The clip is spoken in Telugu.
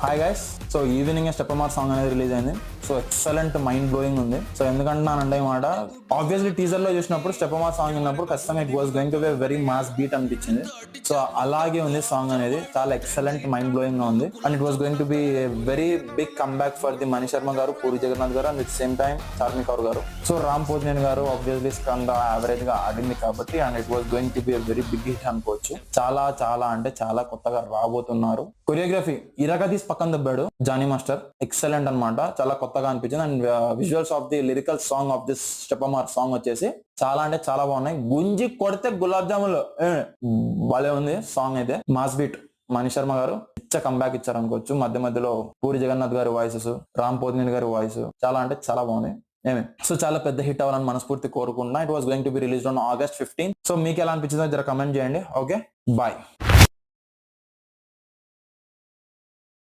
Hi guys. So evening Steppamaar song అనేది రిలీజ్ అయింది. సో ఎక్సలెంట్ మైండ్ బ్లోయింగ్ ఉంది. సో ఎందుకంటున్నానంటే మాట ఆబ్వియస్లీ టీజర్ లో చూసినప్పుడు స్టెప్పమార్ సాంగ్ విన్నప్పుడు ఖచ్చితంగా it was going to be very mass beat అనిపించింది. సో అలాగే ఉంది సాంగ్ అనేది, చాలా ఎక్సలెంట్ మైండ్ బ్లోయింగ్ గా ఉంది. And it was going to be very big comeback for the Mani Sharma garu, Puri Jagannath garu, and at same time Charmi Kaur garu. So Ram Pothineni గారు ఆబ్వియస్లీ స్కంద యావరేజ్ గా ఆడింది కాబట్టి, and it was going to be very big hit అనుకోవచ్చు. చాలా చాలా అంటే చాలా కొత్తగా రాబోతున్నారు. కొరియోగ్రఫీ ఇరగదీస్ పక్కన దబ్బాడు జానీ మాస్టర్, ఎక్సలెంట్ అనమాట, చాలా కొత్తగా అనిపించింది. And visuals of the lyrical song of this Steppamaar song వచ్చేసి చాలా అంటే చాలా బాగున్నాయి. గుంజి కొడితే గులాబ్ జాములు భలే ఉంది సాంగ్ అయితే. మాస్ బీట్ మణి శర్మ గారు కంబ్యాక్ ఇచ్చారు అనుకోవచ్చు. మధ్య మధ్యలో పూరి జగన్నాథ్ గారి వాయిసెస్, రామ్ పోతినేని గారి వాయిస్ చాలా అంటే చాలా బాగుంది. సో చాలా పెద్ద హిట్ అవ్వాలని మనస్ఫూర్తి కోరుకుంటున్నా. It was going to be released on August 15. So మీకు ఎలా అనిపించిందో జర కమెంట్ చేయండి. Okay, bye.